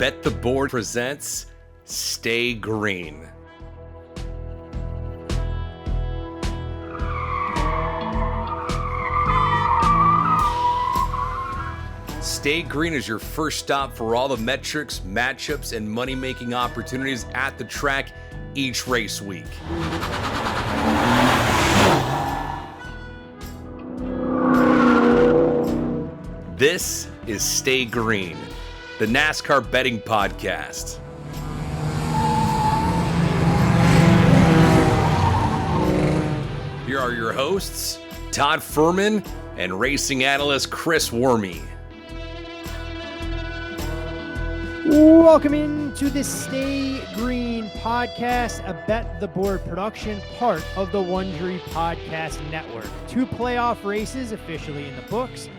Bet the Board presents Stay Green. Stay Green is your first stop for all the metrics, matchups, and money-making opportunities at the track each race week. This is Stay Green, the NASCAR betting podcast. Here are your hosts, Todd Fuhrman and racing analyst Chris Werme. Welcome into the Stay Green podcast, a Bet the Board production, part of the Wondery Podcast Network. 2 playoff races officially in the books.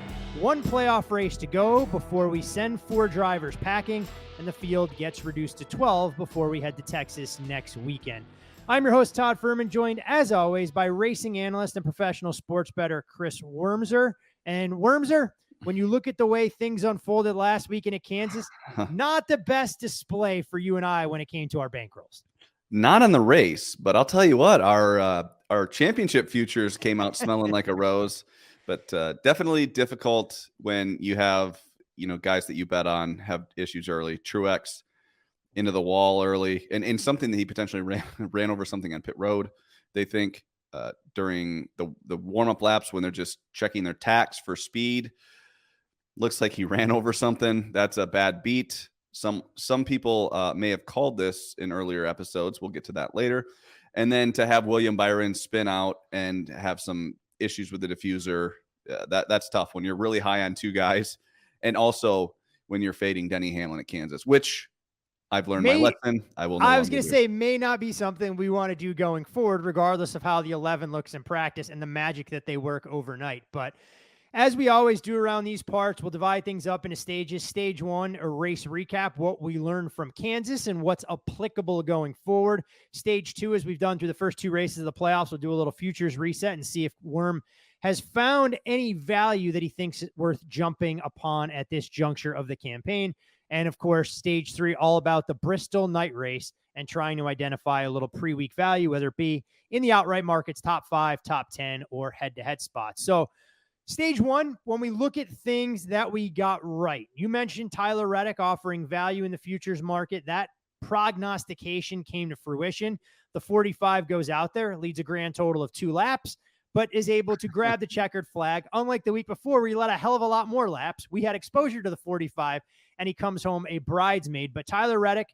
1 playoff race to go before we send 4 drivers packing, and the field gets reduced to 12 before we head to Texas next weekend. I'm your host, Todd Fuhrman, joined as always by racing analyst and professional sports bettor Chris Wormser. And Wormser, when you look at the way things unfolded last weekend at Kansas, not the best display for you and I when it came to our bankrolls. Not in the race, but I'll tell you what, our championship futures came out smelling like a rose. But definitely difficult when you have, guys that you bet on have issues early. Truex into the wall early, and something that he potentially ran over something on pit road. They think during the warm-up laps when they're just checking their tacks for speed. Looks like he ran over something. That's a bad beat. Some people may have called this in earlier episodes. We'll get to that later. And then to have William Byron spin out and have some issues with the diffuser, that's tough when you're really high on 2 guys, and also when you're fading Denny Hamlin at Kansas, which I've learned my lesson. I was going to say may not be something we want to do going forward, regardless of how the 11 looks in practice and the magic that they work overnight. But as we always do around these parts, we'll divide things up into stages. Stage 1, a race recap, what we learned from Kansas and what's applicable going forward. Stage 2, as we've done through the first 2 races of the playoffs, we'll do a little futures reset and see if Werme has found any value that he thinks is worth jumping upon at this juncture of the campaign. And of course, stage 3, all about the Bristol night race and trying to identify a little pre-week value, whether it be in the outright markets, top 5, top 10, or head-to-head spots. So stage 1, when we look at things that we got right, you mentioned Tyler Reddick offering value in the futures market. That prognostication came to fruition. The 45 goes out there, leads a grand total of 2 laps, but is able to grab the checkered flag. Unlike the week before, where he led a hell of a lot more laps, we had exposure to the 45, and he comes home a bridesmaid. But Tyler Reddick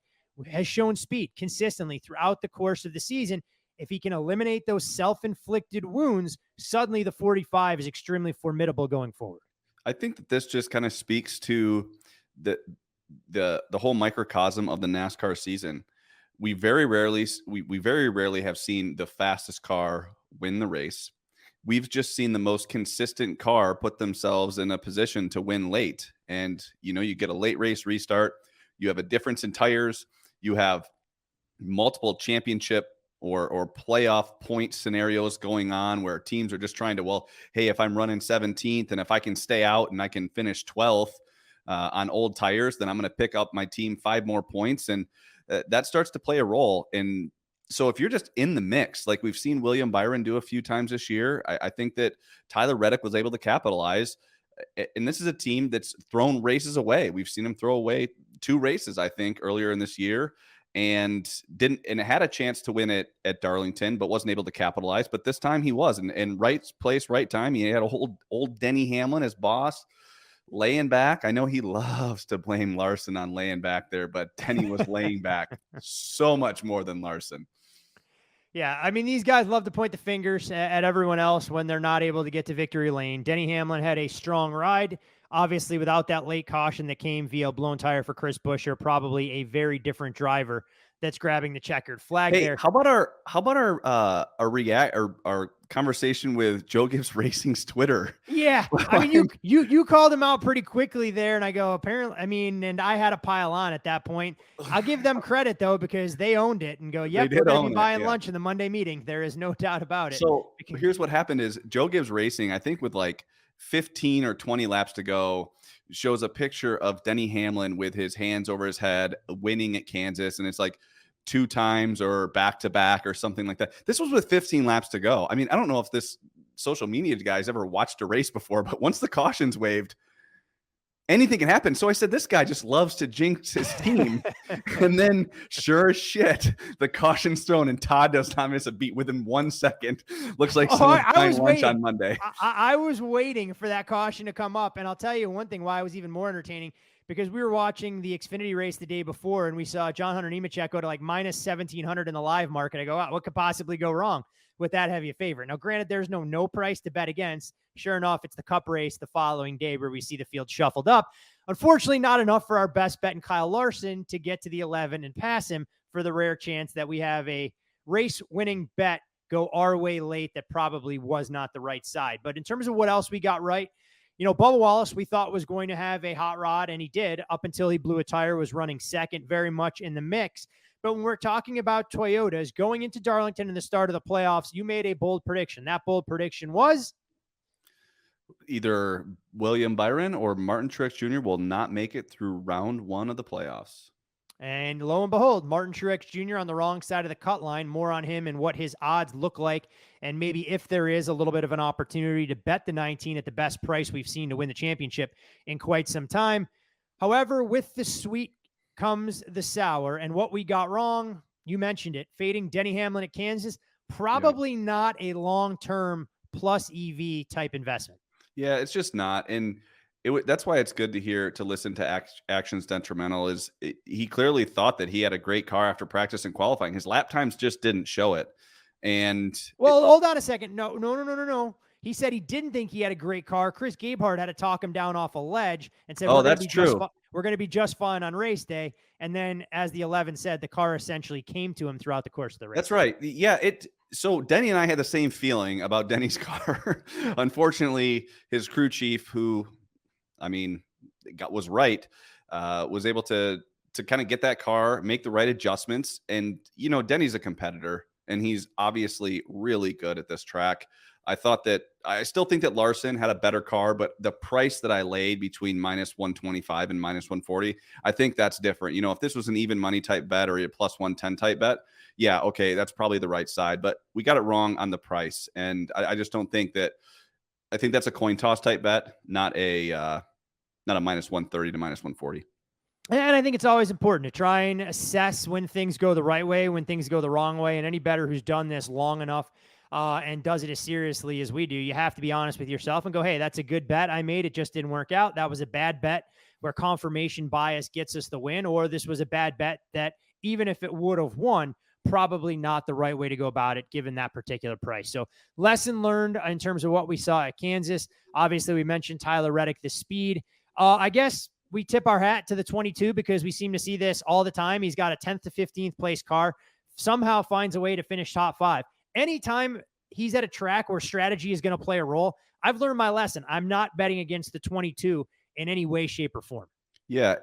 has shown speed consistently throughout the course of the season. If he can eliminate those self-inflicted wounds, suddenly the 45 is extremely formidable going forward. I think that this just kind of speaks to the whole microcosm of the NASCAR season. We very rarely have seen the fastest car win the race. We've just seen the most consistent car put themselves in a position to win late. And, you get a late race restart. You have a difference in tires. You have multiple championship or playoff point scenarios going on where teams are just trying to, hey, if I'm running 17th and if I can stay out and I can finish 12th on old tires, then I'm going to pick up my team 5 more points. And that starts to play a role. And so if you're just in the mix, like we've seen William Byron do a few times this year, I think that Tyler Reddick was able to capitalize. And this is a team that's thrown races away. We've seen him throw away 2 races, I think, earlier in this year. And had a chance to win it at Darlington, but wasn't able to capitalize. But this time he was, and right place, right time. He had a whole old Denny Hamlin as boss, laying back. I know he loves to blame Larson on laying back there, but Denny was laying back so much more than Larson. Yeah, I mean, these guys love to point the fingers at everyone else when they're not able to get to victory lane. Denny Hamlin had a strong ride. Obviously, without that late caution that came via blown tire for Chris Buescher, probably a very different driver that's grabbing the checkered flag there. How about our conversation with Joe Gibbs Racing's Twitter? Yeah, I mean, you called him out pretty quickly there, and I go, apparently, and I had a pile on at that point. I'll give them credit though, because they owned it and go, yep, we're going to be buying lunch in the Monday meeting. There is no doubt about it. So here's what happened: is Joe Gibbs Racing, I think, with like 15 or 20 laps to go, shows a picture of Denny Hamlin with his hands over his head winning at Kansas. And it's like 2 times or back to back or something like that. This was with 15 laps to go. I mean, I don't know if this social media guys ever watched a race before, but once the caution's waved, anything can happen. So I said, this guy just loves to jinx his team. And then sure as shit, the caution's thrown and Todd does not miss a beat within 1 second. Looks like someone's buying lunch on Monday. I was waiting for that caution to come up. And I'll tell you one thing why it was even more entertaining, because we were watching the Xfinity race the day before and we saw John Hunter Nemechek go to like minus 1,700 in the live market. I go, wow, what could possibly go wrong with that heavy a favorite? Now, granted, there's no price to bet against. Sure enough, it's the Cup race the following day where we see the field shuffled up. Unfortunately, not enough for our best bet in Kyle Larson to get to the 11 and pass him, for the rare chance that we have a race-winning bet go our way late that probably was not the right side. But in terms of what else we got right, you know, Bubba Wallace, we thought was going to have a hot rod, and he did up until he blew a tire, was running second, very much in the mix. But when we're talking about Toyotas going into Darlington in the start of the playoffs, you made a bold prediction. That bold prediction was either William Byron or Martin Truex Jr. will not make it through round 1 of the playoffs. And lo and behold, Martin Truex Jr. on the wrong side of the cut line. More on him and what his odds look like, and maybe if there is a little bit of an opportunity to bet the 19 at the best price we've seen to win the championship in quite some time. However, with the sweet comes the sour, and what we got wrong, you mentioned it, fading Denny Hamlin at Kansas, probably not a long-term plus EV type investment. Yeah, it's just not. And that's why it's good to listen to Actions Detrimental. He clearly thought that he had a great car after practice and qualifying. His lap times just didn't show it. And hold on a second. No. He said he didn't think he had a great car. Chris Gabehart had to talk him down off a ledge and said, "Oh, that's true. We're going to be just fine on race day." And then, as the 11 said, the car essentially came to him throughout the course of the race. That's right. Yeah, So Denny and I had the same feeling about Denny's car. Unfortunately, his crew chief, who, I mean, was right, was able to kind of get that car, make the right adjustments. And, you know, Denny's a competitor, and he's obviously really good at this track. I still think that Larson had a better car, but the price that I laid between minus 125 and minus 140, I think that's different. You know, if this was an even money type bet or a plus 110 type bet, yeah, okay, that's probably the right side. But we got it wrong on the price. And I just don't think that. I think that's a coin toss type bet, not a minus 130 to minus 140. And I think it's always important to try and assess when things go the right way, when things go the wrong way. And any bettor who's done this long enough and does it as seriously as we do, you have to be honest with yourself and go, hey, that's a good bet I made. It just didn't work out. That was a bad bet where confirmation bias gets us the win, or this was a bad bet that even if it would have won, probably not the right way to go about it given that particular price. So lesson learned in terms of what we saw at Kansas. Obviously, we mentioned Tyler Reddick, the speed. I guess we tip our hat to the 22 because we seem to see this all the time. He's got a 10th to 15th place car, somehow finds a way to finish top 5. Anytime he's at a track where strategy is going to play a role, I've learned my lesson. I'm not betting against the 22 in any way, shape, or form. Yeah,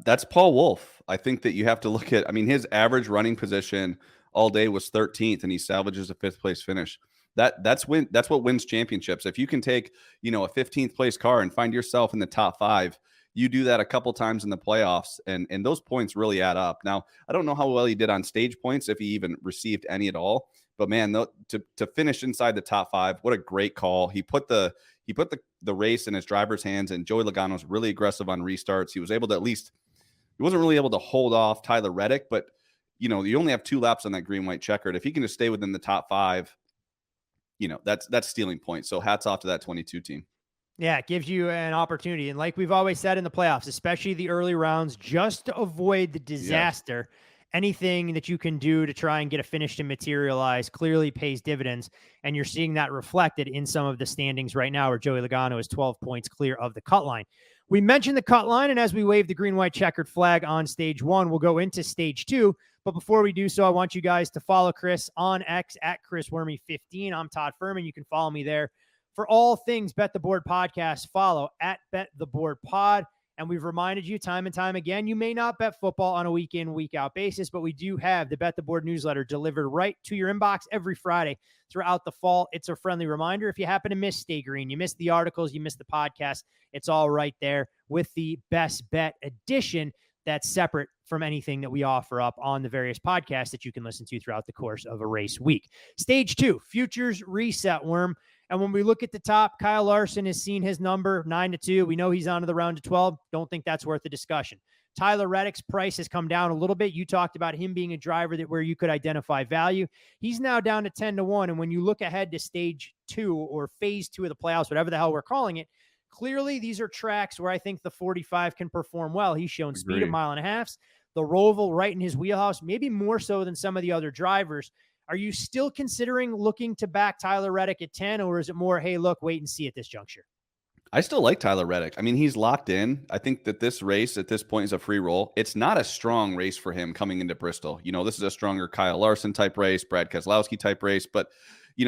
that's Paul Wolf. I think that you have to look at, his average running position all day was 13th, and he salvages a 5th place finish. That's what wins championships. If you can take, a 15th place car and find yourself in the top 5, you do that a couple times in the playoffs, and those points really add up. Now, I don't know how well he did on stage points, if he even received any at all, but man, to finish inside the top 5, what a great call. He put the race in his driver's hands, and Joey Logano was really aggressive on restarts. He was able to he wasn't really able to hold off Tyler Reddick, but you only have 2 laps on that green-white checkered. If he can just stay within the top 5, that's stealing points. So hats off to that 22 team. Yeah, it gives you an opportunity. And like we've always said in the playoffs, especially the early rounds, just to avoid the disaster, anything that you can do to try and get a finish to materialize clearly pays dividends. And you're seeing that reflected in some of the standings right now, where Joey Logano is 12 points clear of the cut line. We mentioned the cut line, and as we wave the green-white checkered flag on stage 1, we'll go into stage 2. But before we do so, I want you guys to follow Chris on X at Chris Werme 15. I'm Todd Fuhrman. You can follow me there. For all things Bet the Board podcast, follow at Bet the Board Pod. And we've reminded you time and time again, you may not bet football on a week in, week out basis, but we do have the Bet the Board newsletter delivered right to your inbox every Friday throughout the fall. It's a friendly reminder. If you happen to miss Stay Green, you missed the articles, you missed the podcast, it's all right there with the Best Bet edition that's separate from anything that we offer up on the various podcasts that you can listen to throughout the course of a race week. Stage 2, futures reset, Worm. And when we look at the top, Kyle Larson has seen his number 9-2. We know he's on to the round of 12. Don't think that's worth a discussion. Tyler Reddick's price has come down a little bit. You talked about him being a driver where you could identify value. He's now down to 10-1. And when you look ahead to stage 2 or phase 2 of the playoffs, whatever the hell we're calling it, clearly these are tracks where I think the 45 can perform well. He's shown speed at 1.5 miles. The Roval right in his wheelhouse, maybe more so than some of the other drivers. Are you still considering looking to back Tyler Reddick at 10, or is it more, hey, look, wait and see at this juncture? I still like Tyler Reddick. I mean, he's locked in. I think that this race at this point is a free roll. It's not a strong race for him coming into Bristol. This is a stronger Kyle Larson type race, Brad Keselowski type race. But,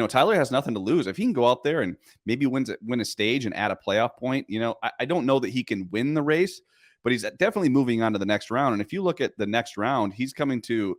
Tyler has nothing to lose. If he can go out there and maybe win a stage and add a playoff point, I don't know that he can win the race, but he's definitely moving on to the next round. And if you look at the next round, he's coming to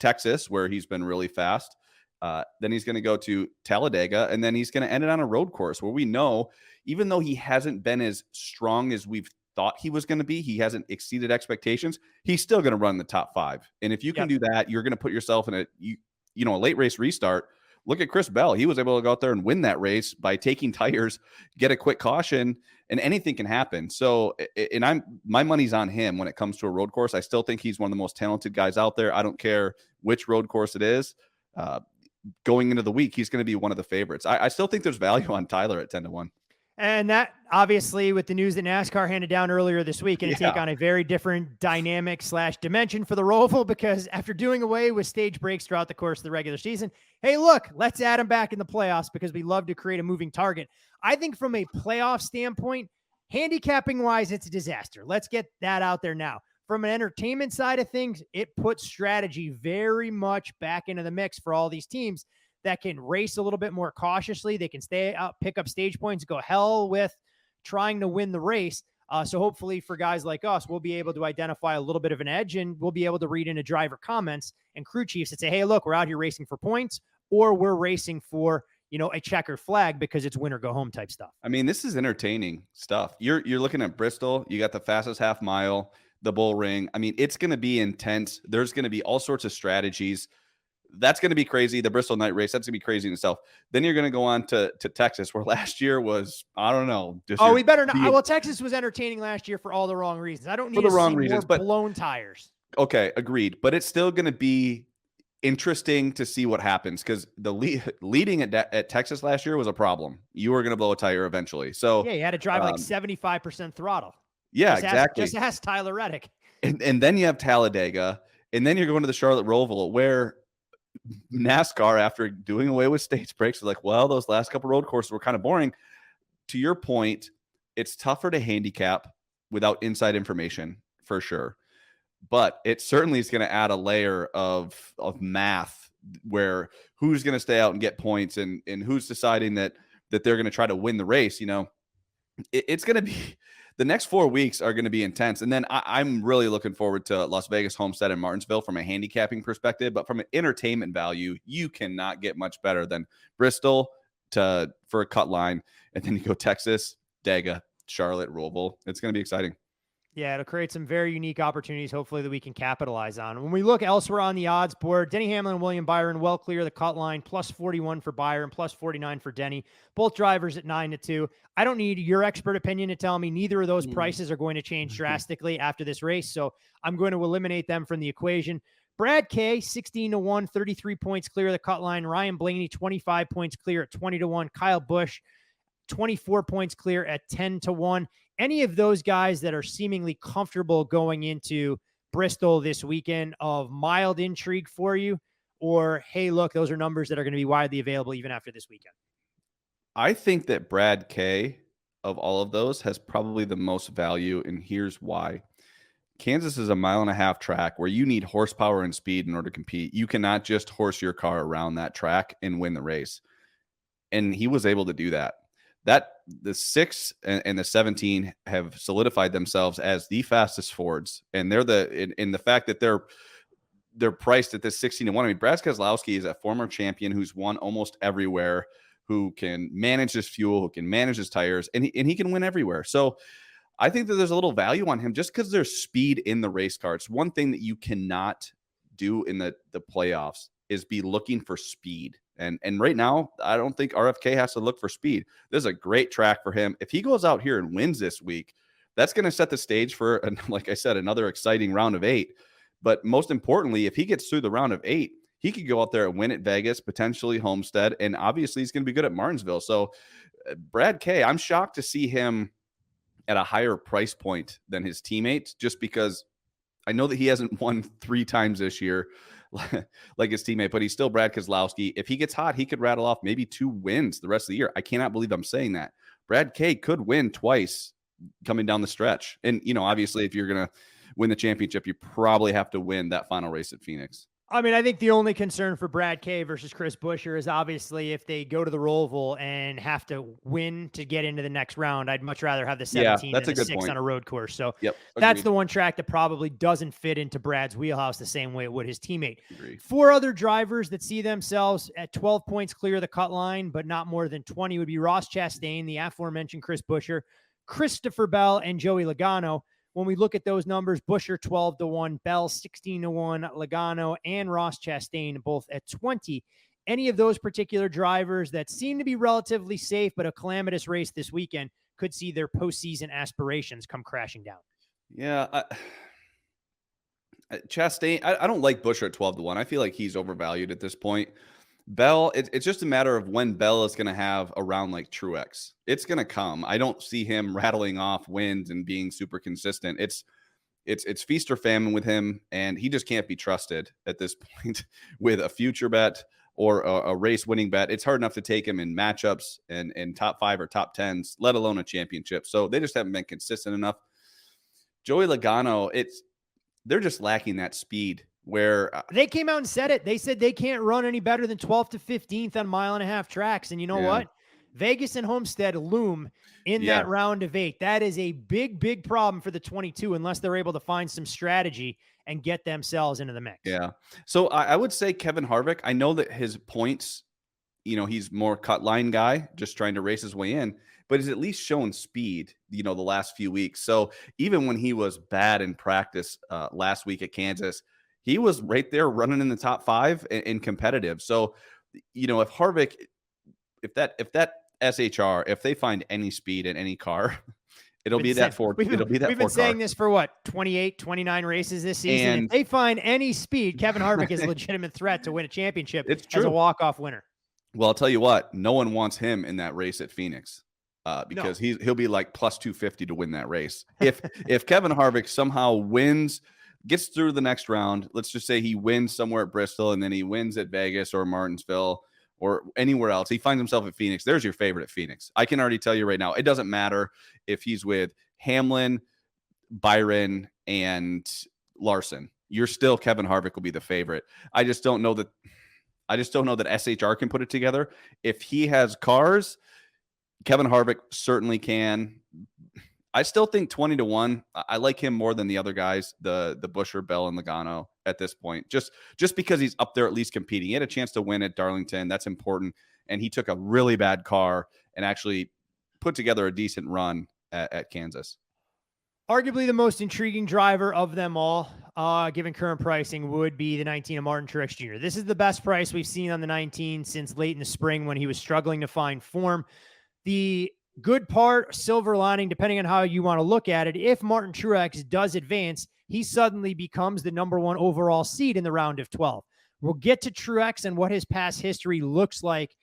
Texas, where he's been really fast. Then he's going to go to Talladega, and then he's going to end it on a road course where we know, even though he hasn't been as strong as we've thought he was going to be, he hasn't exceeded expectations, he's still going to run the top 5. And if you can do that, you're going to put yourself in a late race restart. Look at Chris Bell. He was able to go out there and win that race by taking tires, get a quick caution, and anything can happen. So, and my money's on him when it comes to a road course. I still think he's one of the most talented guys out there. I don't care which road course it is. Going into the week, he's going to be one of the favorites. I still think there's value on Tyler at 10-1. And that, obviously, with the news that NASCAR handed down earlier this week, going to take on a very different dynamic / dimension for the Roval, because after doing away with stage breaks throughout the course of the regular season, hey, look, let's add them back in the playoffs because we love to create a moving target. I think from a playoff standpoint, handicapping-wise, it's a disaster. Let's get that out there now. From an entertainment side of things, it puts strategy very much back into the mix for all these teams that can race a little bit more cautiously. They can stay out, pick up stage points, go hell with trying to win the race. So hopefully for guys like us, we'll be able to identify a little bit of an edge, and we'll be able to read into driver comments and crew chiefs that say, hey, look, we're out here racing for points, or we're racing for, a checkered flag because it's win or go home type stuff. I mean, this is entertaining stuff. You're looking at Bristol. You got the fastest half mile, the bull ring. I mean, it's going to be intense. There's going to be all sorts of strategies. That's going to be crazy. The Bristol night race, that's going to be crazy in itself. Then you're going to go on to Texas, where last year was, I don't know. We better not. Well, Texas was entertaining last year for all the wrong reasons. I don't need more blown tires. Okay, agreed. But it's still going to be interesting to see what happens, because the leading at Texas last year was a problem. You were going to blow a tire eventually. So yeah, you had to drive like 75% throttle. Yeah, exactly. Just ask Tyler Reddick. And then you have Talladega, and then you're going to the Charlotte Roval, where NASCAR, after doing away with stage breaks, are like, well, those last couple road courses were kind of boring. To your point, it's tougher to handicap without inside information, for sure. But it certainly is going to add a layer of math, where who's going to stay out and get points, and who's deciding that they're going to try to win the race. It's going to be, the next 4 weeks are going to be intense. And then I'm really looking forward to Las Vegas, Homestead, and Martinsville from a handicapping perspective. But from an entertainment value, you cannot get much better than Bristol for a cut line. And then you go Texas, Dega, Charlotte, Roval. It's going to be exciting. Yeah, it'll create some very unique opportunities, hopefully, that we can capitalize on. When we look elsewhere on the odds board, Denny Hamlin and William Byron well clear the cut line, plus 41 for Byron, plus 49 for Denny. Both drivers at 9-2. I don't need your expert opinion to tell me neither of those prices are going to change drastically after this race, so I'm going to eliminate them from the equation. Brad K, 16-1, 33 points clear of the cut line. Ryan Blaney, 25 points clear at 20-1. Kyle Busch, 24 points clear at 10-1. Any of those guys that are seemingly comfortable going into Bristol this weekend of mild intrigue for you? Or, hey, look, those are numbers that are going to be widely available even after this weekend? I think that Brad K, of all of those, has probably the most value, and here's why. Kansas is a 1.5 mile track where you need horsepower and speed in order to compete. You cannot just horse your car around that track and win the race. And he was able to do that. That the 6 and the 17 have solidified themselves as the fastest Fords, and they're in the fact that they're priced at this 16-1. I mean, Brad Keselowski is a former champion who's won almost everywhere, who can manage his fuel, who can manage his tires, and he can win everywhere. So I think that there's a little value on him just because there's speed in the race car. It's one thing that you cannot do in the playoffs is be looking for speed. And right now, I don't think RFK has to look for speed. This is a great track for him. If he goes out here and wins this week, that's going to set the stage for, like I said, another exciting round of 8. But most importantly, if he gets through the round of 8, he could go out there and win at Vegas, potentially Homestead, and obviously he's going to be good at Martinsville. So Brad K, I'm shocked to see him at a higher price point than his teammates, just because I know that he hasn't won 3 times this year like his teammate, but he's still Brad Keselowski. If he gets hot, he could rattle off maybe 2 wins the rest of the year. I cannot believe I'm saying that. Brad K could win twice coming down the stretch. And, obviously if you're going to win the championship, you probably have to win that final race at Phoenix. I mean, I think the only concern for Brad K versus Chris Buescher is obviously if they go to the Roval and have to win to get into the next round. I'd much rather have the 17 that's than a the good 6 point. on a road course. So Yep, that's agreed. the one track that probably doesn't fit into Brad's wheelhouse the same way it would his teammate. Agreed. 4 other drivers that see themselves at 12 points clear of the cut line, but not more than 20 would be Ross Chastain, the aforementioned Chris Buescher, Christopher Bell, and Joey Logano. When we look at those numbers, Buescher 12-1, Bell 16-1, Logano and Ross Chastain both at 20. Any of those particular drivers that seem to be relatively safe, but a calamitous race this weekend could see their postseason aspirations come crashing down. Yeah. Chastain, I don't like Buescher at 12-1. I feel like he's overvalued at this point. Bell, it's just a matter of when Bell is going to have a round like Truex. It's going to come. I don't see him rattling off wins and being super consistent. It's feast or famine with him, and he just can't be trusted at this point with a future bet or a race winning bet. It's hard enough to take him in matchups and top 5 or top 10s, let alone a championship. So they just haven't been consistent enough. Joey Logano, they're just lacking that speed. Where they came out and said it. They said they can't run any better than 12th to 15th on 1.5-mile tracks. And you know what? Vegas and Homestead loom in that round of 8. That is a big, big problem for the 22 unless they're able to find some strategy and get themselves into the mix. Yeah. So I would say Kevin Harvick, I know that his points, he's more cut line guy, just trying to race his way in, but he's at least shown speed, the last few weeks. So even when he was bad in practice last week at Kansas, he was right there running in the top 5 and competitive. So, if Harvick, if that SHR, if they find any speed in any car, it'll be that Ford. We've been saying this for what, 28, 29 races this season. And if they find any speed, Kevin Harvick is a legitimate threat to win a championship as a walk-off winner. Well, I'll tell you what, no one wants him in that race at Phoenix. Because he'll be like plus 250 to win that race. If Kevin Harvick somehow gets through the next round, let's just say he wins somewhere at Bristol and then he wins at Vegas or Martinsville or anywhere else, he finds himself at Phoenix. There's your favorite at Phoenix. I can already tell you right now, it doesn't matter if he's with Hamlin, Byron, and Larson. You're still Kevin Harvick will be the favorite. I just don't know that SHR can put it together. If he has cars, Kevin Harvick certainly can. I still think 20-1. I like him more than the other guys, the Buescher, Bell, and Logano at this point. Just because he's up there at least competing. He had a chance to win at Darlington. That's important. And he took a really bad car and actually put together a decent run at Kansas. Arguably the most intriguing driver of them all, given current pricing, would be the 19 of Martin Truex Jr. This is the best price we've seen on the 19 since late in the spring when he was struggling to find form. The good part, silver lining, depending on how you want to look at it, if Martin Truex does advance, he suddenly becomes the number 1 overall seed in the round of 12. We'll get to Truex and what his past history looks like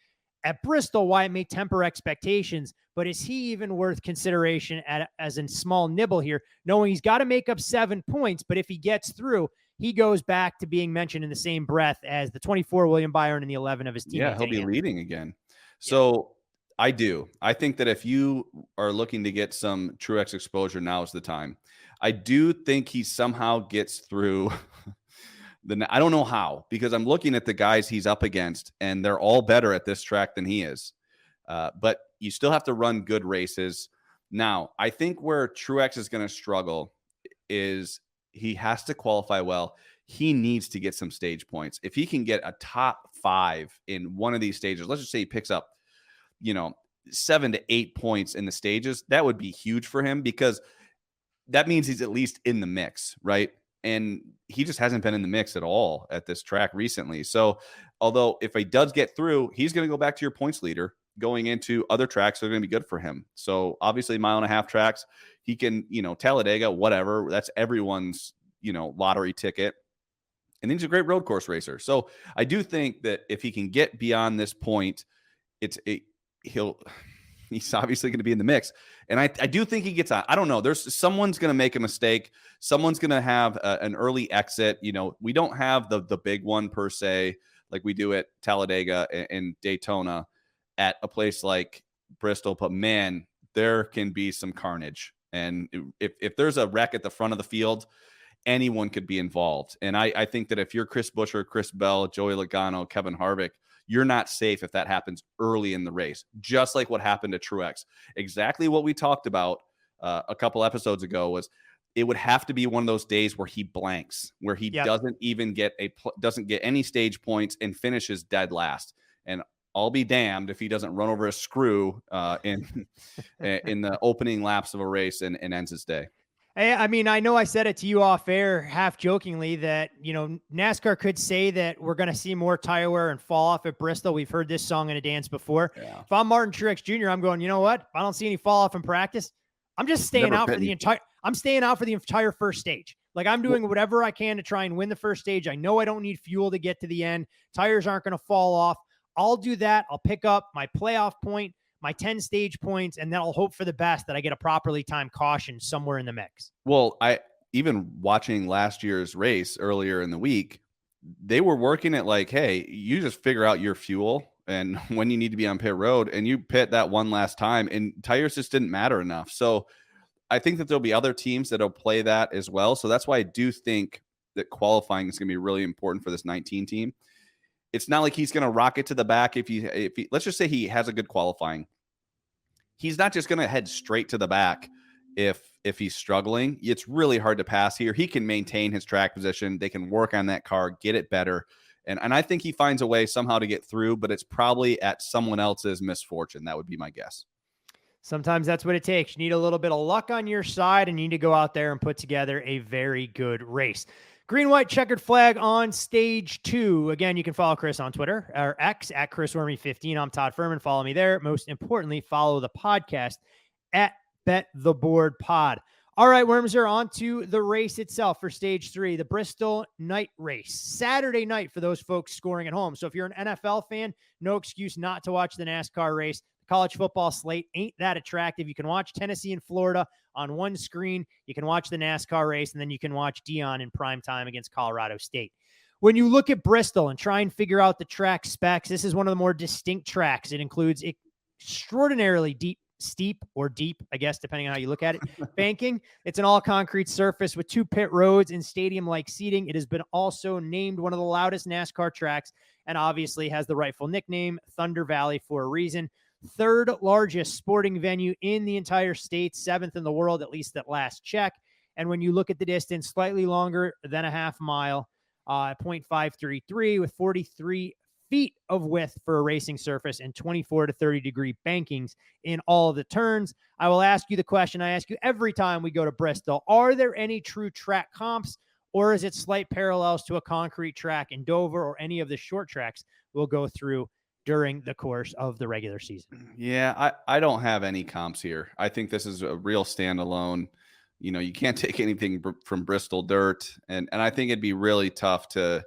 at Bristol, why it may temper expectations, but is he even worth consideration as a small nibble here, knowing he's got to make up 7 points, but if he gets through, he goes back to being mentioned in the same breath as the 24 William Byron and the 11 of his team. Yeah, he'll be leading again. So I do. I think that if you are looking to get some Truex exposure, now is the time. I do think he somehow gets through. I don't know how, because I'm looking at the guys he's up against, and they're all better at this track than he is. But you still have to run good races. Now, I think where Truex is going to struggle is he has to qualify well. He needs to get some stage points. If he can get a top 5 in one of these stages, let's just say he picks up, 7 to 8 points in the stages, that would be huge for him, because that means he's at least in the mix, right? And he just hasn't been in the mix at all at this track recently. So although if he does get through, he's going to go back to your points leader going into other tracks that are going to be good for him. So obviously 1.5 mile tracks, he can, Talladega, whatever, that's everyone's, lottery ticket. And he's a great road course racer. So I do think that if he can get beyond this point, he's obviously going to be in the mix. And I do think he gets on. I don't know. Someone's going to make a mistake. Someone's going to have an early exit. We don't have the big one per se, like we do at Talladega and Daytona at a place like Bristol. But man, there can be some carnage. And if there's a wreck at the front of the field, anyone could be involved. And I think that if you're Chris Buescher, Chris Bell, Joey Logano, Kevin Harvick, you're not safe if that happens early in the race, just like what happened to Truex. Exactly what we talked about a couple episodes ago was it would have to be one of those days where he blanks, where he doesn't even get any stage points and finishes dead last. And I'll be damned if he doesn't run over a screw in the opening laps of a race and ends his day. I mean, I know I said it to you off air, half jokingly, that, NASCAR could say that we're going to see more tire wear and fall off at Bristol. We've heard this song and a dance before. Yeah. If I'm Martin Truex Jr., I'm going, you know what? If I don't see any fall off in practice, I'm just staying out for the entire first stage. Like, I'm doing whatever I can to try and win the first stage. I know I don't need fuel to get to the end. Tires aren't going to fall off. I'll do that. I'll pick up my playoff point, my 10 stage points, and then I'll hope for the best that I get a properly timed caution somewhere in the mix. Well, even watching last year's race earlier in the week, they were working it like, hey, you just figure out your fuel and when you need to be on pit road, and you pit that one last time, and tires just didn't matter enough. So I think that there'll be other teams that'll play that as well. So that's why I do think that qualifying is going to be really important for this 19 team. It's not like he's going to rocket to the back. If he, let's just say he has a good qualifying, he's not just going to head straight to the back. If he's struggling, it's really hard to pass here. He can maintain his track position. They can work on that car, get it better. And I think he finds a way somehow to get through, but it's probably at someone else's misfortune. That would be my guess. Sometimes that's what it takes. You need a little bit of luck on your side, and you need to go out there and put together a very good race. Green, white, checkered flag on stage 2. Again, you can follow Chris on Twitter or X at Chris Werme 15. I'm Todd Fuhrman. Follow me there. Most importantly, follow the podcast at Bet the Board Pod. All right, Wormser, on to the race itself for stage 3, the Bristol night race. Saturday night for those folks scoring at home. So if you're an NFL fan, no excuse not to watch the NASCAR race. College football slate ain't that attractive. You can watch Tennessee and Florida on one screen. You can watch the NASCAR race, and then you can watch Dion in prime time against Colorado State. When you look at Bristol and try and figure out the track specs, this is one of the more distinct tracks. It includes extraordinarily steep, I guess, depending on how you look at it, banking. It's an all-concrete surface with 2 pit roads and stadium-like seating. It has been also named one of the loudest NASCAR tracks and obviously has the rightful nickname, Thunder Valley, for a reason. 3rd largest sporting venue in the entire state, 7th in the world, at least at last check. And when you look at the distance, slightly longer than a half mile, 0.533 with 43 feet of width for a racing surface and 24 to 30 degree bankings in all of the turns. I will ask you the question I ask you every time we go to Bristol. Are there any true track comps, or is it slight parallels to a concrete track in Dover or any of the short tracks we'll go through during the course of the regular season? Yeah, I don't have any comps here. I think this is a real standalone. You can't take anything from Bristol dirt. And I think it'd be really tough to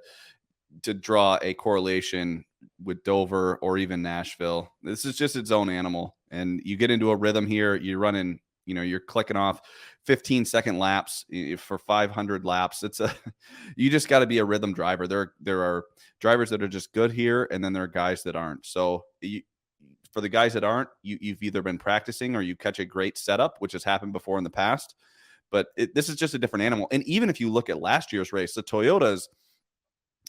draw a correlation with Dover or even Nashville. This is just its own animal. And you get into a rhythm here, you're running, you're clicking off 15-second laps for 500 laps. You just got to be a rhythm driver. There are drivers that are just good here, and then there are guys that aren't. So for the guys that aren't, you've either been practicing or you catch a great setup, which has happened before in the past. But this is just a different animal. And even if you look at last year's race, the Toyotas,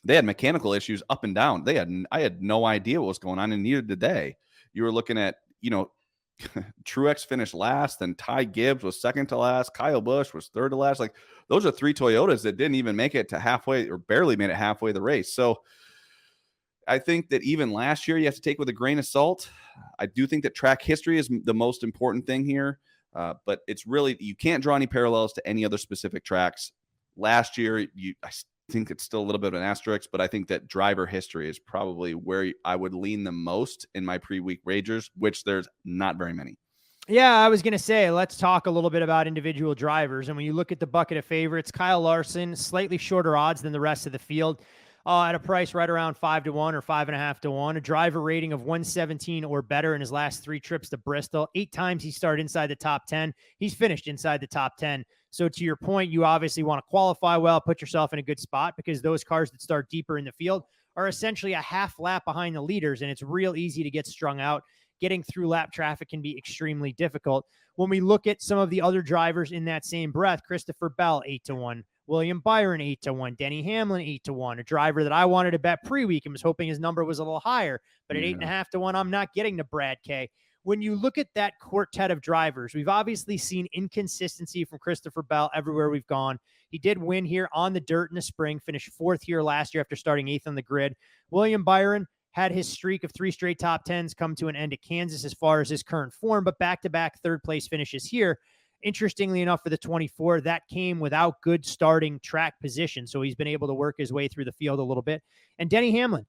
they had mechanical issues up and down. I had no idea what was going on, and neither did they. you were looking at, Truex finished last, and Ty Gibbs was second to last. Kyle Busch was third to last. Like, those are 3 Toyotas that didn't even make it to halfway, or barely made it halfway the race. So I think that even last year you have to take with a grain of salt. I do think that track history is the most important thing here. But it's really, you can't draw any parallels to any other specific tracks. Last year, I think it's still a little bit of an asterisk, but I think that driver history is probably where I would lean the most in my pre-week wagers, which there's not very many. Yeah, I was going to say, let's talk a little bit about individual drivers. And when you look at the bucket of favorites, Kyle Larson, slightly shorter odds than the rest of the field, at a price right around 5-1 or 5.5-1, a driver rating of 117 or better in his last 3 trips to Bristol. 8 times he started inside the top 10. He's finished inside the top 10. So to your point, you obviously want to qualify well, put yourself in a good spot, because those cars that start deeper in the field are essentially a half lap behind the leaders, and it's real easy to get strung out. Getting through lap traffic can be extremely difficult. When we look at some of the other drivers in that same breath, Christopher Bell, 8-1. William Byron, 8-1. Denny Hamlin, 8-1. A driver that I wanted to bet pre-week and was hoping his number was a little higher. But at 8.5-1, I'm not getting to Brad K. When you look at that quartet of drivers, we've obviously seen inconsistency from Christopher Bell everywhere we've gone. He did win here on the dirt in the spring, finished 4th here last year after starting 8th on the grid. William Byron had his streak of 3 straight top 10s come to an end at Kansas as far as his current form, but back-to-back third-place finishes here. Interestingly enough, for the 24, that came without good starting track position, so he's been able to work his way through the field a little bit. And Denny Hamlin,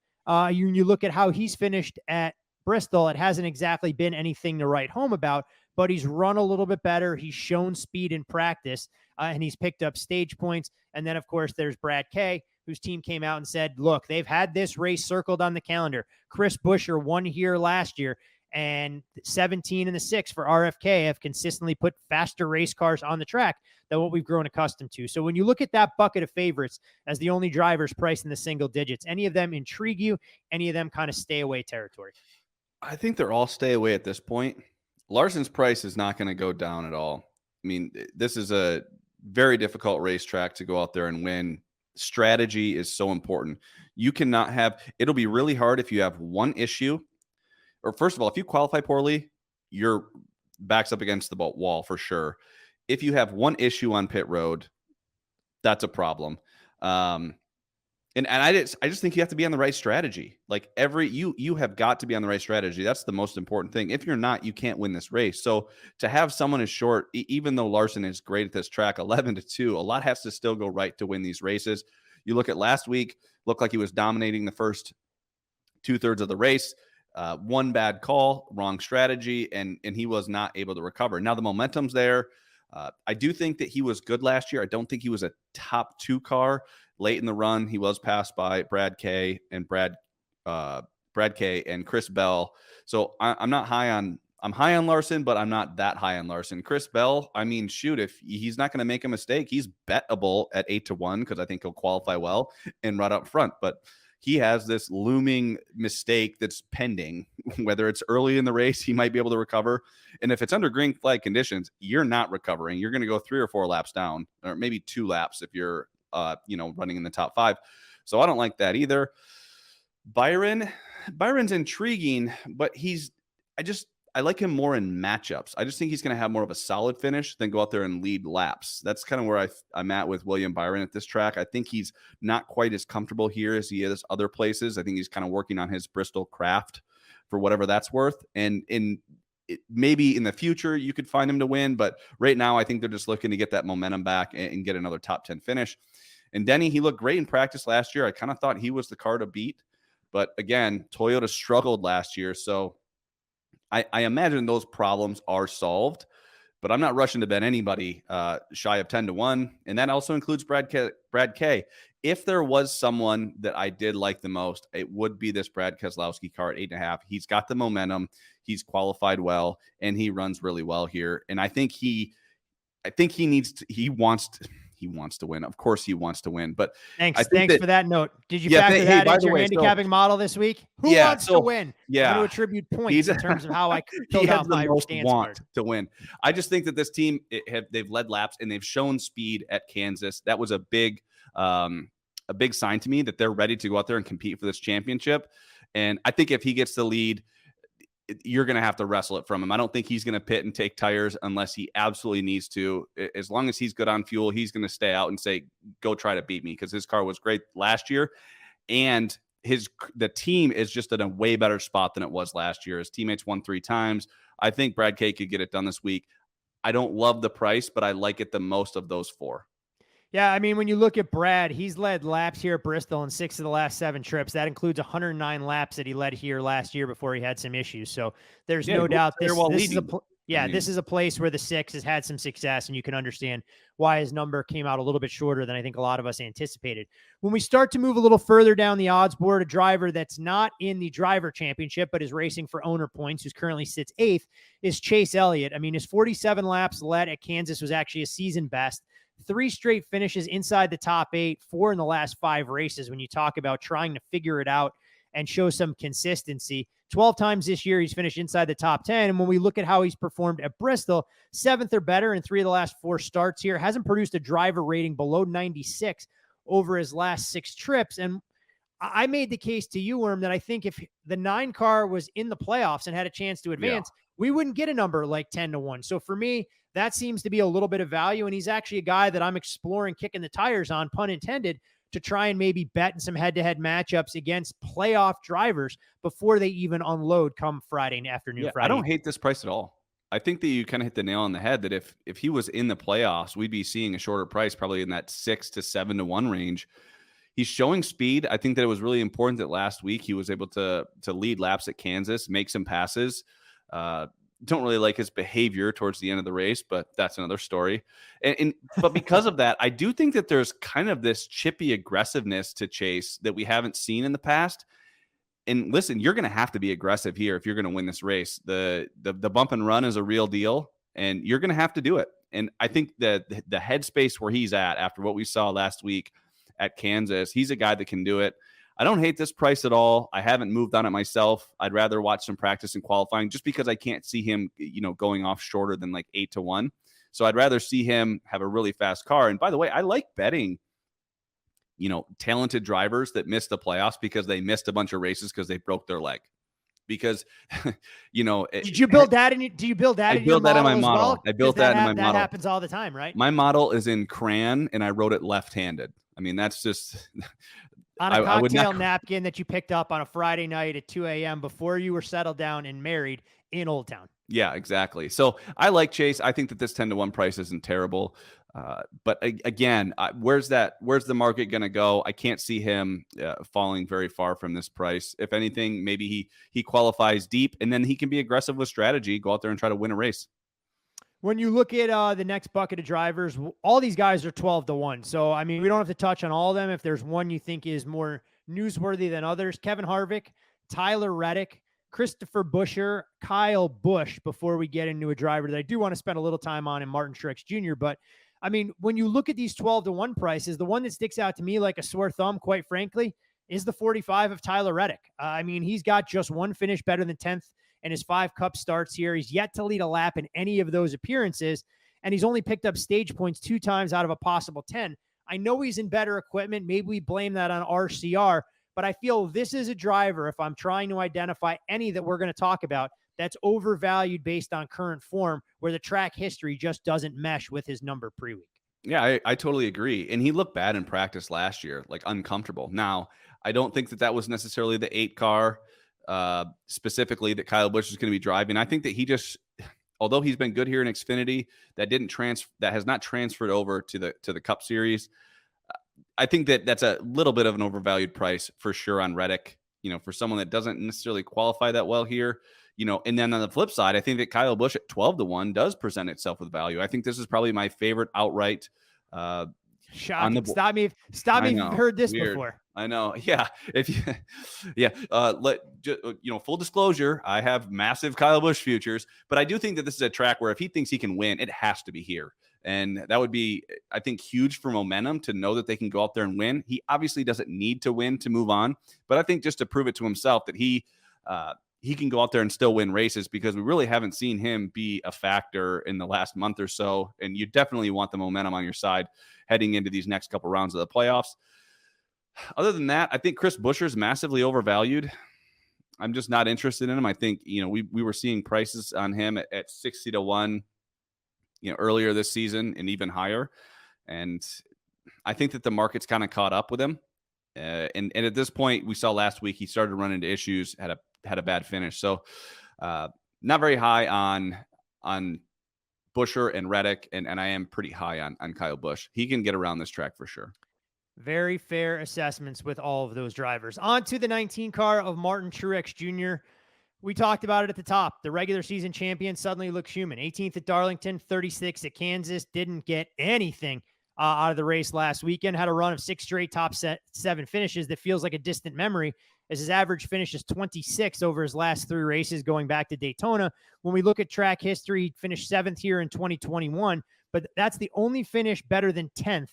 you look at how he's finished at Bristol, it hasn't exactly been anything to write home about, but he's run a little bit better. He's shown speed in practice, and he's picked up stage points. And then, of course, there's Brad K., whose team came out and said, look, they've had this race circled on the calendar. Chris Buescher won here last year, and 17 and the 6 for RFK have consistently put faster race cars on the track than what we've grown accustomed to. So when you look at that bucket of favorites as the only drivers priced in the single digits, any of them intrigue you? Any of them kind of stay away territory? I think they're all stay away at this point. Larson's price is not going to go down at all. I mean, this is a very difficult racetrack to go out there and win. Strategy is so important. You cannot have, it'll be really hard if you have one issue, or first of all, if you qualify poorly, your back's up against the wall for sure. If you have one issue on pit road, that's a problem. And I just think you have to be on the right strategy. Like you have got to be on the right strategy. That's the most important thing. If you're not, you can't win this race. So to have someone as short, even though Larson is great at this track, 11-2, a lot has to still go right to win these races. You look at last week, looked like he was dominating the first 2/3 of the race. One bad call, wrong strategy, and he was not able to recover. Now the momentum's there. I do think that he was good last year. I don't think he was a top 2 car. Late in the run, he was passed by Brad K and Chris Bell. So I'm high on Larson, but I'm not that high on Larson. Chris Bell, I mean, shoot, if he's not going to make a mistake, he's bettable at 8-1 because I think he'll qualify well and right up front. But he has this looming mistake that's pending. Whether it's early in the race, he might be able to recover. And if it's under green flag conditions, you're not recovering. You're going to go 3 or 4 laps down, or maybe 2 laps if you're running in the top 5. So I don't like that either. Byron's intriguing, but I like him more in matchups. I just think he's going to have more of a solid finish than go out there and lead laps. That's kind of where I'm at with William Byron at this track. I think he's not quite as comfortable here as he is other places. I think he's kind of working on his Bristol craft for whatever that's worth. And maybe in the future you could find him to win, but right now I think they're just looking to get that momentum back and get another top 10 finish. And Denny, he looked great in practice last year. I kind of thought he was the car to beat, but again, Toyota struggled last year. So I imagine those problems are solved, but I'm not rushing to bet anybody shy of 10-1. And that also includes Brad K. If there was someone that I did like the most, it would be this Brad Keselowski car at 8.5. He's got the momentum. He's qualified well, and he runs really well here. And I think he wants to win. Of course he wants to win, but thanks for that note. Did you factor that into your handicapping model this week? Who wants to win? Yeah. I'm going to attribute points in terms of how I filled out my stance want to win. I just think that this team, they've led laps and they've shown speed at Kansas. That was a big sign to me that they're ready to go out there and compete for this championship. And I think if he gets the lead, you're going to have to wrestle it from him. I don't think he's going to pit and take tires unless he absolutely needs to. As long as he's good on fuel, he's going to stay out and say, go try to beat me, because his car was great last year. And the team is just in a way better spot than it was last year. His teammates won 3 times. I think Brad K could get it done this week. I don't love the price, but I like it the most of those 4. Yeah, I mean, when you look at Brad, he's led laps here at Bristol in 6 of the last 7 trips. That includes 109 laps that he led here last year before he had some issues. So there's no doubt this is a place where the 6 has had some success, and you can understand why his number came out a little bit shorter than I think a lot of us anticipated. When we start to move a little further down the odds board, a driver that's not in the driver championship but is racing for owner points, who's currently sits 8th, is Chase Elliott. I mean, his 47 laps led at Kansas was actually a season best. 3 straight finishes inside the top 8, 4 in the last 5 races. When you talk about trying to figure it out and show some consistency, 12 times this year, he's finished inside the top 10. And when we look at how he's performed at Bristol, 7th or better in 3 of the last 4 starts here, hasn't produced a driver rating below 96 over his last 6 trips. And I made the case to you, Worm, that I think if the 9 car was in the playoffs and had a chance to advance, we wouldn't get a number like 10-1. So for me, that seems to be a little bit of value. And he's actually a guy that I'm exploring kicking the tires on, pun intended, to try and maybe bet in some head-to-head matchups against playoff drivers before they even unload come Friday afternoon. Friday. I don't hate this price at all. I think that you kind of hit the nail on the head that if he was in the playoffs, we'd be seeing a shorter price, probably in that 6 to 7-1 range. He's showing speed. I think that it was really important that last week he was able to lead laps at Kansas, make some passes. Don't really like his behavior towards the end of the race, but that's another story. But because of that, I do think that there's kind of this chippy aggressiveness to Chase that we haven't seen in the past. And listen, you're going to have to be aggressive here if you're going to win this race. The bump and run is a real deal, and you're going to have to do it. And I think that the headspace where he's at after what we saw last week at Kansas, he's a guy that can do it. I don't hate this price at all. I haven't moved on it myself. I'd rather watch some practice and qualifying just because I can't see him, going off shorter than like 8-1. So I'd rather see him have a really fast car. And by the way, I like betting, talented drivers that missed the playoffs because they missed a bunch of races because they broke their leg. Because, did you build that in? Do you build that? I built that in my model. Well? I built that in my model. That happens all the time, right? My model is in crayon, and I wrote it left-handed. I mean, that's just on a cocktail napkin that you picked up on a Friday night at 2 a.m. before you were settled down and married in Old Town. Yeah, exactly. So I like Chase. I think that this 10-1 price isn't terrible. But again, where's the market going to go? I can't see him falling very far from this price. If anything, maybe he qualifies deep, and then he can be aggressive with strategy, go out there and try to win a race. When you look at the next bucket of drivers, all these guys are 12-1. So, I mean, we don't have to touch on all of them. If there's one you think is more newsworthy than others, Kevin Harvick, Tyler Reddick, Christopher Buescher, Kyle Busch, before we get into a driver that I do want to spend a little time on, in Martin Truex Jr. But, I mean, when you look at these 12-1 prices, the one that sticks out to me like a sore thumb, quite frankly, is the 45 of Tyler Reddick. I mean, he's got just one finish better than 10th in his 5 Cup starts here. He's yet to lead a lap in any of those appearances, and he's only picked up stage points 2 times out of a possible 10. I know he's in better equipment. Maybe we blame that on RCR, but I feel this is a driver, if I'm trying to identify any that we're going to talk about, that's overvalued based on current form, where the track history just doesn't mesh with his number pre-week. Yeah, I totally agree. And he looked bad in practice last year, like uncomfortable. Now, I don't think that was necessarily the 8 car specifically that Kyle Busch is going to be driving. I think that he just, although he's been good here in Xfinity, that has not transferred over to the Cup Series. I think that that's a little bit of an overvalued price for sure on Reddick, for someone that doesn't necessarily qualify that well here, and then on the flip side, I think that Kyle Busch at 12-1 does present itself with value. I think this is probably my favorite outright. Shocking. Stop me if you've heard this before. I know. Yeah. Full disclosure, I have massive Kyle Busch futures, but I do think that this is a track where if he thinks he can win, it has to be here. And that would be, I think, huge for momentum to know that they can go out there and win. He obviously doesn't need to win to move on, but I think just to prove it to himself that he can go out there and still win races, because we really haven't seen him be a factor in the last month or so. And you definitely want the momentum on your side heading into these next couple rounds of the playoffs. Other than that, I think Chris Buescher is massively overvalued. I'm just not interested in him. I think, we were seeing prices on him at 60-1, earlier this season and even higher. And I think that the market's kind of caught up with him. And at this point, we saw last week, he started to run into issues, had a bad finish. So not very high on Buescher and Reddick. And I am pretty high on Kyle Busch. He can get around this track for sure. Very fair assessments with all of those drivers. On to the 19 car of Martin Truex Jr. We talked about it at the top. The regular season champion suddenly looks human. 18th at Darlington, 36th at Kansas. Didn't get anything out of the race last weekend. Had a run of 6 straight top 7 finishes that feels like a distant memory, as his average finish is 26 over his last 3 races going back to Daytona. When we look at track history, he finished 7th here in 2021, but that's the only finish better than 10th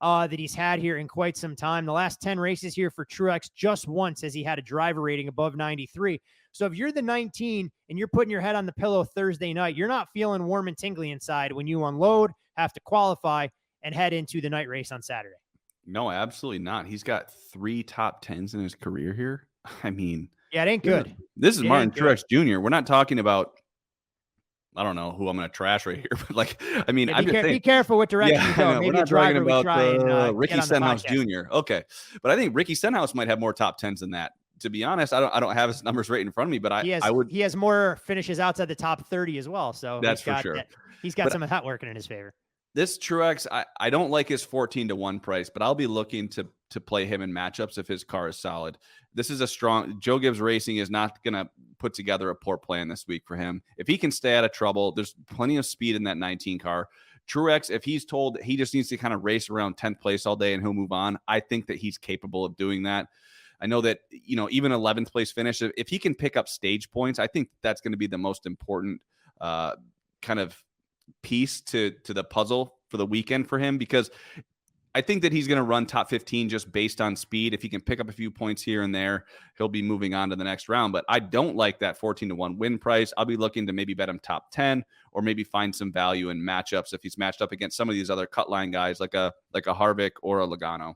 that he's had here in quite some time. The last 10 races here for Truex, just once has he had a driver rating above 93. So if you're the 19 and you're putting your head on the pillow Thursday night, you're not feeling warm and tingly inside when you unload, have to qualify, and head into the night race on Saturday. No, absolutely not. He's got 3 top 10s in his career here. I mean, yeah, it ain't good. This is Martin Truex Jr. We're not talking about, I don't know who I'm going to trash right here, but be careful what direction you go. Maybe a driver we try and Ricky Stenhouse Jr. Okay, but I think Ricky Stenhouse might have more top 10s than that. To be honest, I don't have his numbers right in front of me, but he has more finishes outside the top 30 as well. So that's for sure. He's got some of that working in his favor. This Truex, I don't like his 14-1 price, but I'll be looking to play him in matchups if his car is solid. This is a strong, Joe Gibbs Racing is not going to put together a poor plan this week for him. If he can stay out of trouble, there's plenty of speed in that 19 car. Truex, if he's told he just needs to kind of race around 10th place all day and he'll move on, I think that he's capable of doing that. I know that, even 11th place finish, if he can pick up stage points, I think that's going to be the most important kind of piece to the puzzle for the weekend for him, because I think that he's going to run top 15 just based on speed. If he can pick up a few points here and there, he'll be moving on to the next round. But I don't like that 14-1 win price. I'll be looking to maybe bet him top 10 or maybe find some value in matchups if he's matched up against some of these other cut line guys like a Harvick or a Logano.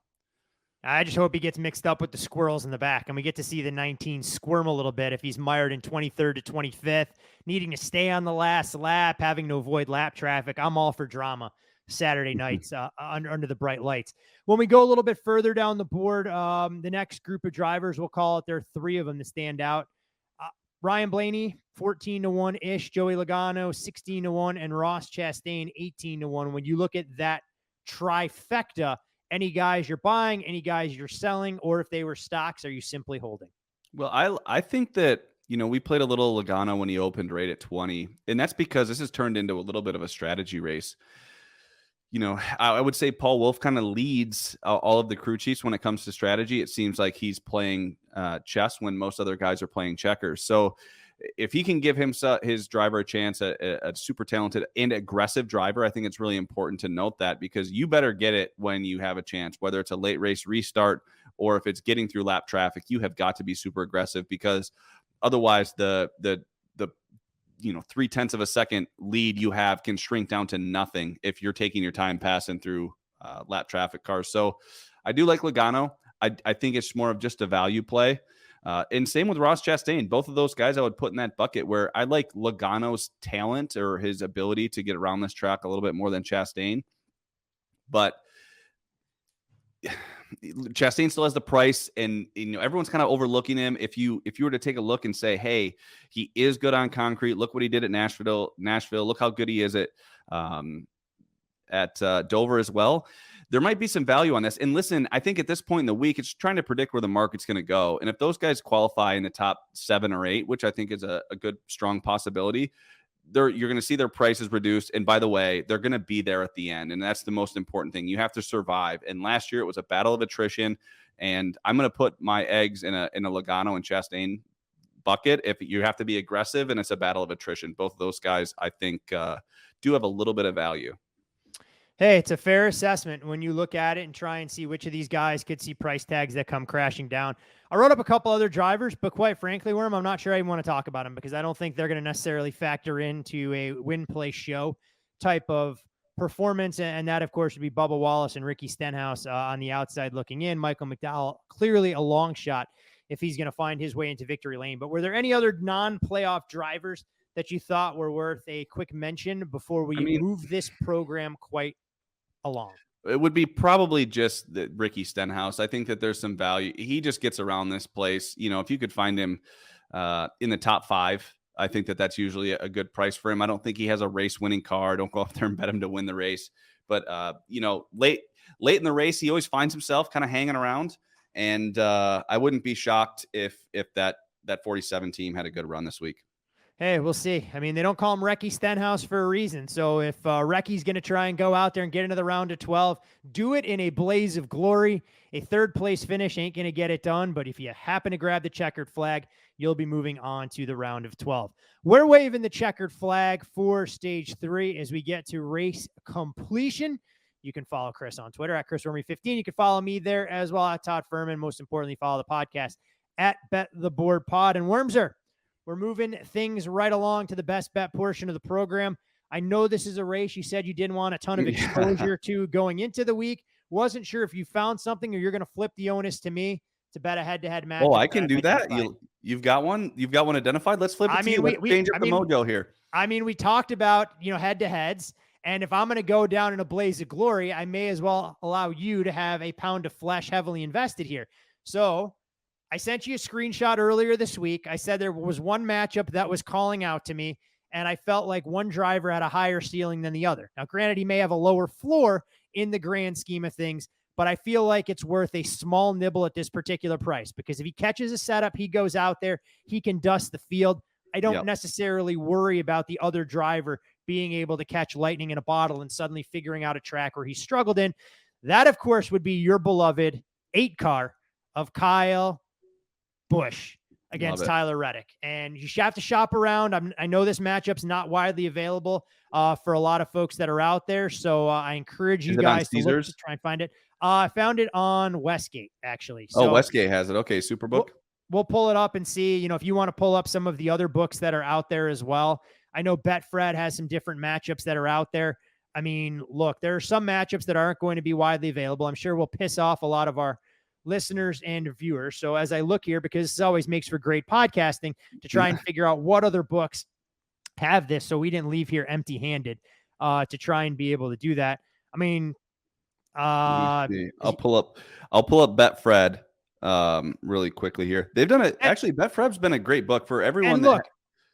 I just hope he gets mixed up with the squirrels in the back, and we get to see the 19 squirm a little bit if he's mired in 23rd to 25th, needing to stay on the last lap, having to avoid lap traffic. I'm all for drama Saturday nights under the bright lights. When we go a little bit further down the board, the next group of drivers, we'll call it, there are 3 of them that stand out. Ryan Blaney, 14-1-ish, Joey Logano, 16-1, and Ross Chastain, 18-1. When you look at that trifecta, any guys you're buying, any guys you're selling, or if they were stocks, are you simply holding? Well, I think that, we played a little Logano when he opened right at 20, and that's because this has turned into a little bit of a strategy race. I would say Paul Wolf kind of leads all of the crew chiefs when it comes to strategy. It seems like he's playing chess when most other guys are playing checkers. So if he can give his driver a chance, a super talented and aggressive driver, I think it's really important to note that, because you better get it when you have a chance, whether it's a late race restart or if it's getting through lap traffic. You have got to be super aggressive, because otherwise the 0.3 of a second lead you have can shrink down to nothing if you're taking your time passing through lap traffic cars. So I do like Logano. I think it's more of just a value play. And same with Ross Chastain. Both of those guys I would put in that bucket, where I like Logano's talent or his ability to get around this track a little bit more than Chastain. But Chastain still has the price, and everyone's kind of overlooking him. If you were to take a look and say, hey, he is good on concrete. Look what he did at Nashville. Look how good he is at Dover as well. There might be some value on this. And listen, I think at this point in the week, it's trying to predict where the market's going to go. And if those guys qualify in the top 7 or 8, which I think is a good, strong possibility, you're going to see their prices reduced. And by the way, they're going to be there at the end. And that's the most important thing. You have to survive. And last year it was a battle of attrition. And I'm going to put my eggs in a Logano and Chastain bucket. If you have to be aggressive and it's a battle of attrition, both of those guys, I think, do have a little bit of value. Hey, it's a fair assessment when you look at it and try and see which of these guys could see price tags that come crashing down. I wrote up a couple other drivers, but quite frankly, Werme, I'm not sure I even want to talk about them, because I don't think they're going to necessarily factor into a win-play show type of performance. And that, of course, would be Bubba Wallace and Ricky Stenhouse on the outside looking in. Michael McDowell, clearly a long shot if he's going to find his way into victory lane. But were there any other non-playoff drivers that you thought were worth a quick mention before we move this program quite along? It would be probably just the Ricky Stenhouse. I think that there's some value. He just gets around this place. If you could find him in the top 5, I think that that's usually a good price for him. I don't think he has a race winning car. Don't go up there and bet him to win the race. But, late in the race, he always finds himself kind of hanging around. And I wouldn't be shocked if that 47 team had a good run this week. Hey, we'll see. I mean, they don't call him Ricky Stenhouse for a reason. So if Ricky's going to try and go out there and get into the round of 12, do it in a blaze of glory. A third-place finish ain't going to get it done, but if you happen to grab the checkered flag, you'll be moving on to the round of 12. We're waving the checkered flag for Stage 3 as we get to race completion. You can follow Chris on Twitter at ChrisWerme15. You can follow me there as well at Todd Fuhrman. Most importantly, follow the podcast at Bet the Board Pod. And Wormser, we're moving things right along to the best bet portion of the program. I know this is a race you said you didn't want a ton of exposure to going into the week. Wasn't sure if you found something or you're going to flip the onus to me to bet a head-to-head match. Oh, I can do that. You've got one. You've got one identified. Let's flip it to you. Let's change up the mojo here. I mean, we talked about head-to-heads, and if I'm going to go down in a blaze of glory, I may as well allow you to have a pound of flesh heavily invested here. So I sent you a screenshot earlier this week. I said there was one matchup that was calling out to me, and I felt like one driver had a higher ceiling than the other. Now, granted, he may have a lower floor in the grand scheme of things, but I feel like it's worth a small nibble at this particular price because if he catches a setup, he goes out there, he can dust the field. I don't necessarily worry about the other driver being able to catch lightning in a bottle and suddenly figuring out a track where he struggled in. That, of course, would be your beloved 8-car of Kyle Busch against Tyler Reddick. And you have to shop around. I know this matchup's not widely available for a lot of folks that are out there. So I encourage you guys to look to try and find it. I found it on Westgate, actually. So Westgate has it. Okay, Superbook. We'll pull it up and see, if you want to pull up some of the other books that are out there as well. I know Betfred has some different matchups that are out there. I mean, look, there are some matchups that aren't going to be widely available. I'm sure we'll piss off a lot of our listeners and viewers. So as I look here, because this always makes for great podcasting to try and figure out what other books have this, so we didn't leave here empty-handed to try and be able to do that. I mean, I'll pull up Betfred really quickly here. They've done it. Actually, Betfred's been a great book for everyone. And look,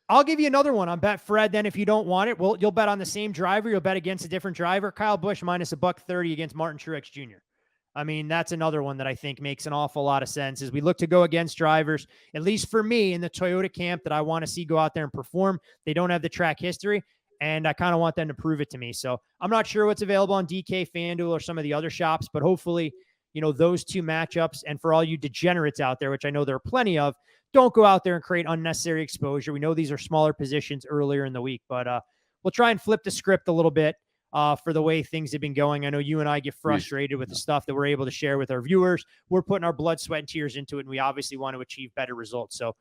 I'll give you another one on Betfred. Then if you don't want it, well, you'll bet on the same driver. You'll bet against a different driver. Kyle Busch minus $130 against Martin Truex Jr. I mean, that's another one that I think makes an awful lot of sense as we look to go against drivers, at least for me in the Toyota camp, that I want to see go out there and perform. They don't have the track history, and I kind of want them to prove it to me. So I'm not sure what's available on DK, FanDuel, or some of the other shops, but hopefully, those two matchups. And for all you degenerates out there, which I know there are plenty of, don't go out there and create unnecessary exposure. We know these are smaller positions earlier in the week, but we'll try and flip the script a little bit. For the way things have been going. I know you and I get frustrated with the stuff that we're able to share with our viewers. We're putting our blood, sweat, and tears into it, and we obviously want to achieve better results. So,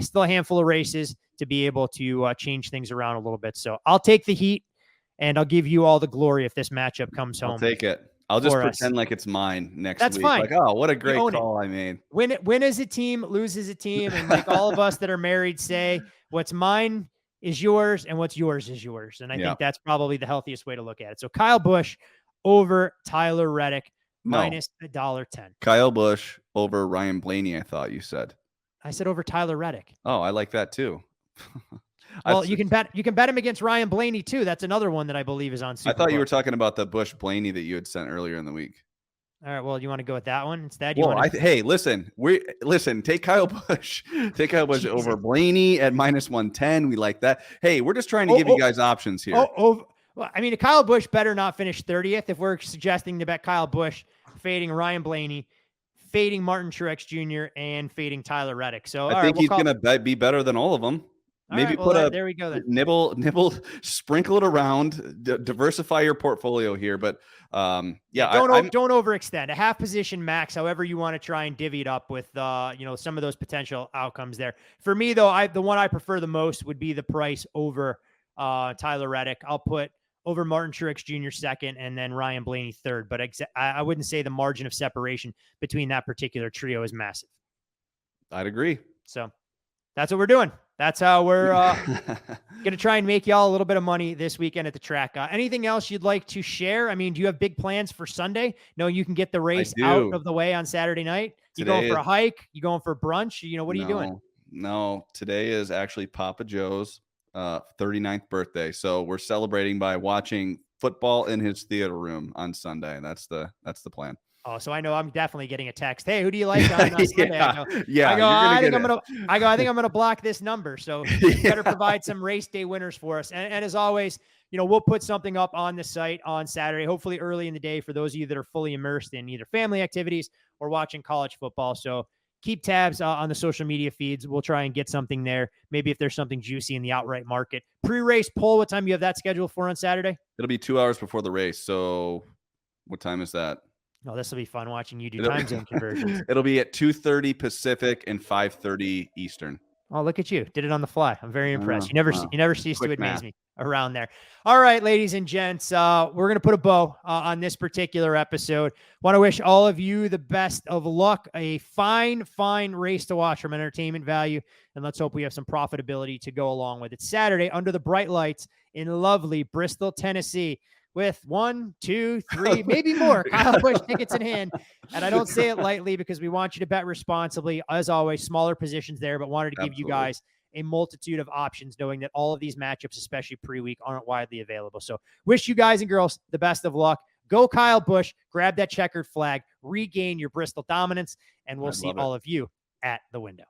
still a handful of races to be able to change things around a little bit. So I'll take the heat, and I'll give you all the glory if this matchup comes home. I'll take it. I'll just pretend like it's mine next week. That's fine. Like, oh, what a great call I made. Win as a team, lose as a team. And like all of us that are married say, what's mine is yours, and what's yours is yours. And I think that's probably the healthiest way to look at it. So Kyle Busch over Tyler Reddick minus $1.10. Kyle Busch over Ryan Blaney, I thought you said. I said over Tyler Reddick. Oh, I like that too. Well, you can bet him against Ryan Blaney too. That's another one that I believe is on Superbook. I thought you were talking about the Busch Blaney that you had sent earlier in the week. All right. Well, you want to go with that one instead? Hey, listen. Take Kyle Busch. Take Kyle Busch over Blaney at minus 110. We like that. Hey, we're just trying to give you guys options here. Well, I mean, Kyle Busch better not finish 30th if we're suggesting to bet Kyle Busch fading Ryan Blaney, fading Martin Truex Jr., and fading Tyler Reddick. So I think he's going to be better than all of them. Maybe there we go then. Nibble, sprinkle it around, diversify your portfolio here. But don't overextend. A half position max, however you want to try and divvy it up with some of those potential outcomes there. For me though, the one I prefer the most would be the price over Tyler Reddick. I'll put over Martin Truex Jr. second, and then Ryan Blaney third. But I wouldn't say the margin of separation between that particular trio is massive. I'd agree. So that's what we're doing. That's how we're going to try and make y'all a little bit of money this weekend at the track. Anything else you'd like to share? I mean, do you have big plans for Sunday? No, you can get the race out of the way on Saturday night. You going for a hike? You going for brunch? What are you doing? No, today is actually Papa Joe's 39th birthday. So we're celebrating by watching football in his theater room on Sunday. That's the plan. Oh, so I know I'm definitely getting a text. Hey, who do you like on Sunday? I think I'm gonna block this number. So you better provide some race day winners for us. And as always, we'll put something up on the site on Saturday, hopefully early in the day for those of you that are fully immersed in either family activities or watching college football. So keep tabs on the social media feeds. We'll try and get something there. Maybe if there's something juicy in the outright market. Pre-race poll, what time do you have that scheduled for on Saturday? It'll be 2 hours before the race. So what time is that? Oh, this will be fun watching you do time zone conversions. It'll be at 2:30 Pacific and 5:30 Eastern. Oh, look at you. Did it on the fly. I'm very impressed. You never cease to amaze me around there. All right, ladies and gents, we're going to put a bow on this particular episode. Want to wish all of you the best of luck. A fine race to watch from entertainment value. And let's hope we have some profitability to go along with it. Saturday under the bright lights in lovely Bristol, Tennessee, with 1, 2, 3, maybe more Kyle Busch tickets in hand. And I don't say it lightly because we want you to bet responsibly. As always, smaller positions there, but wanted to give you guys a multitude of options, knowing that all of these matchups, especially pre-week, aren't widely available. So wish you guys and girls the best of luck. Go Kyle Busch, grab that checkered flag, regain your Bristol dominance, and we'll see all of you at the window.